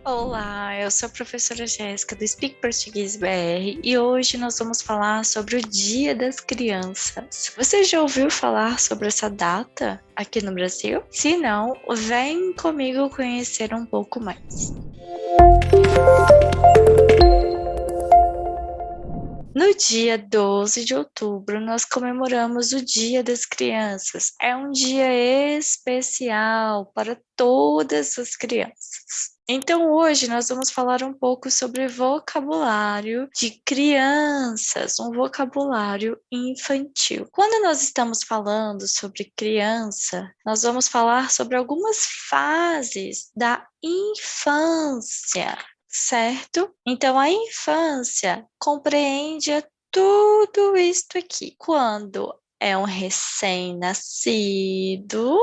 Olá, eu sou a professora Jéssica do Speak Português BR e hoje nós vamos falar sobre o Dia das Crianças. Você já ouviu falar sobre essa data aqui no Brasil? Se não, vem comigo conhecer um pouco mais. No dia 12 de outubro, nós comemoramos o Dia das Crianças. É um dia especial para todas as crianças. Então, hoje nós vamos falar um pouco sobre vocabulário de crianças, um vocabulário infantil. Quando nós estamos falando sobre criança, nós vamos falar sobre algumas fases da infância. Certo? Então, a infância compreende tudo isto aqui. Quando é um recém-nascido,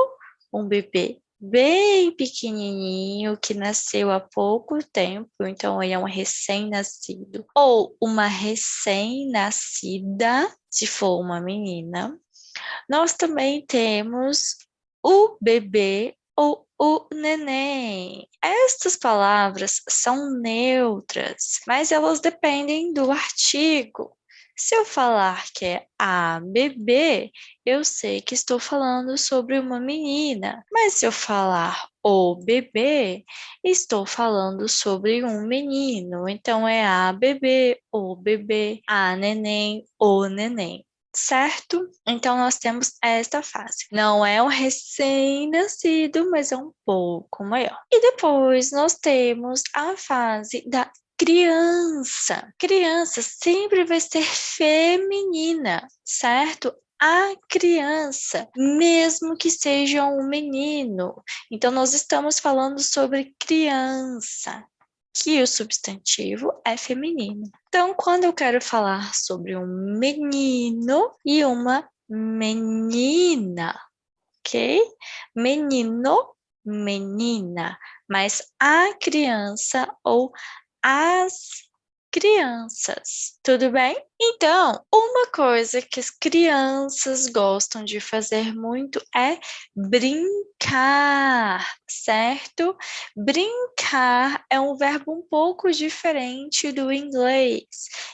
um bebê bem pequenininho que nasceu há pouco tempo, então ele é um recém-nascido, ou uma recém-nascida, se for uma menina. Nós também temos o bebê ou o neném. Estas palavras são neutras, mas elas dependem do artigo. Se eu falar que é a bebê, eu sei que estou falando sobre uma menina. Mas se eu falar o bebê, estou falando sobre um menino. Então é a bebê, o bebê, a neném, o neném. Certo? Então, nós temos esta fase. Não é um recém-nascido, mas é um pouco maior. E depois nós temos a fase da criança. Criança sempre vai ser feminina, certo? A criança, mesmo que seja um menino. Então, nós estamos falando sobre criança, que o substantivo é feminino. Então, quando eu quero falar sobre um menino e uma menina, ok? Menino, menina, mas a criança ou as crianças, tudo bem? Então, uma coisa que as crianças gostam de fazer muito é brincar, certo? Brincar é um verbo um pouco diferente do inglês.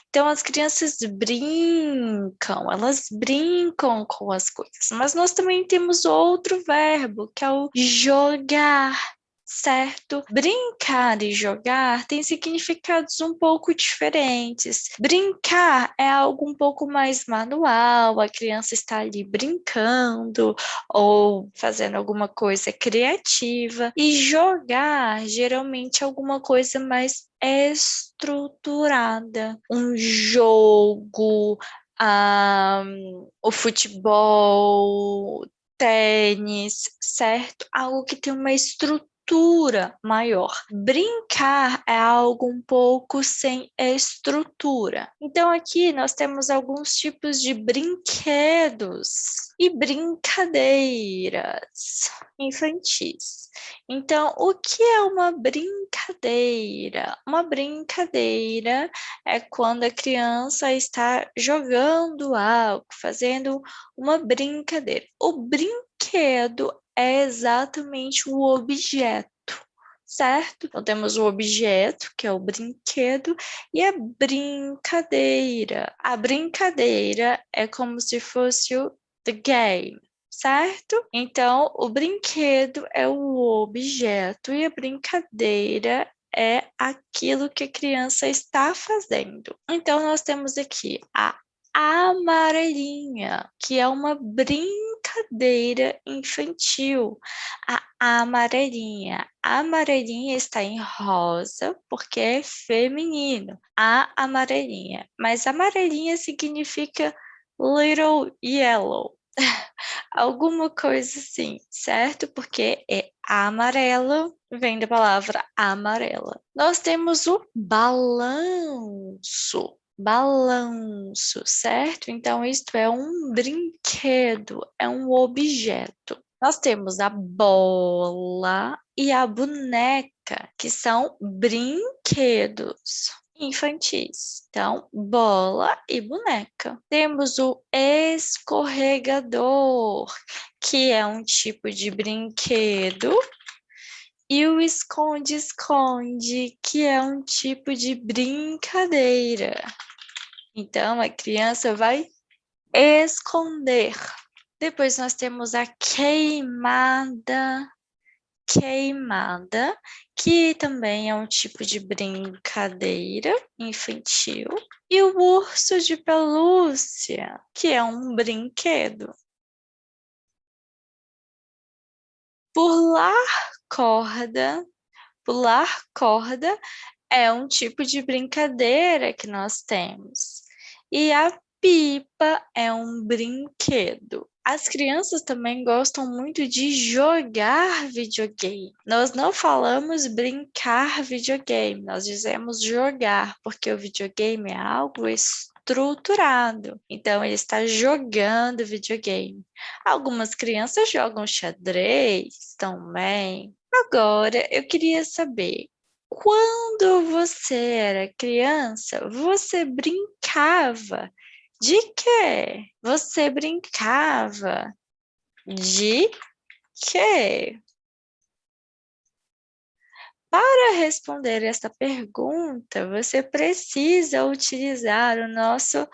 Então, as crianças brincam, elas brincam com as coisas, mas nós também temos outro verbo, que é o jogar. Certo? Brincar e jogar têm significados um pouco diferentes. Brincar é algo um pouco mais manual, a criança está ali brincando ou fazendo alguma coisa criativa, e jogar geralmente é alguma coisa mais estruturada, um jogo, o futebol, tênis, certo? Algo que tem uma estrutura maior. Brincar é algo um pouco sem estrutura. Então, aqui nós temos alguns tipos de brinquedos e brincadeiras infantis. Então, o que é uma brincadeira? Uma brincadeira é quando a criança está jogando algo, fazendo uma brincadeira. O brinquedo é exatamente o objeto, certo? Então temos o objeto, que é o brinquedo, e a brincadeira. A brincadeira é como se fosse o the game. Certo? Então, o brinquedo é o objeto e a brincadeira é aquilo que a criança está fazendo. Então, nós temos aqui a amarelinha, que é uma brincadeira infantil. A amarelinha. A amarelinha está em rosa porque é feminino. A amarelinha. Mas amarelinha significa little yellow. Alguma coisa assim, certo? Porque é amarelo, vem da palavra amarela. Nós temos o balanço. Balanço, certo? Então, isto é um brinquedo, é um objeto. Nós temos a bola e a boneca, que são brinquedos infantis. Então, bola e boneca. Temos o escorregador, que é um tipo de brinquedo E o esconde-esconde, que é um tipo de brincadeira. Então, a criança vai esconder. Depois nós temos a queimada. Queimada, que também é um tipo de brincadeira infantil. E o urso de pelúcia, que é um brinquedo. Pular corda. Pular corda é um tipo de brincadeira que nós temos. E a pipa é um brinquedo. As crianças também gostam muito de jogar videogame. Nós não falamos brincar videogame, nós dizemos jogar, porque o videogame é algo estruturado. Então, ele está jogando videogame. Algumas crianças jogam xadrez também. Agora, eu queria saber, quando você era criança, você brincava de quê? Você brincava de quê? Para responder esta pergunta, você precisa utilizar o nosso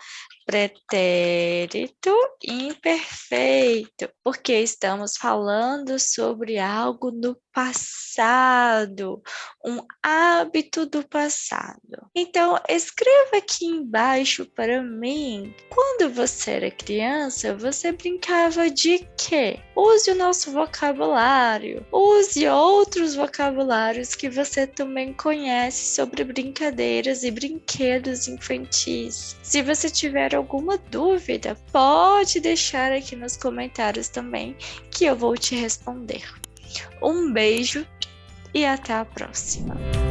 pretérito imperfeito, porque estamos falando sobre algo no passado, um hábito do passado. Então, escreva aqui embaixo para mim, quando você era criança, você brincava de quê? Use o nosso vocabulário, use outros vocabulários que você também conhece sobre brincadeiras e brinquedos infantis. Se você tiver alguma dúvida, pode deixar aqui nos comentários também, que eu vou te responder. Um beijo e até a próxima!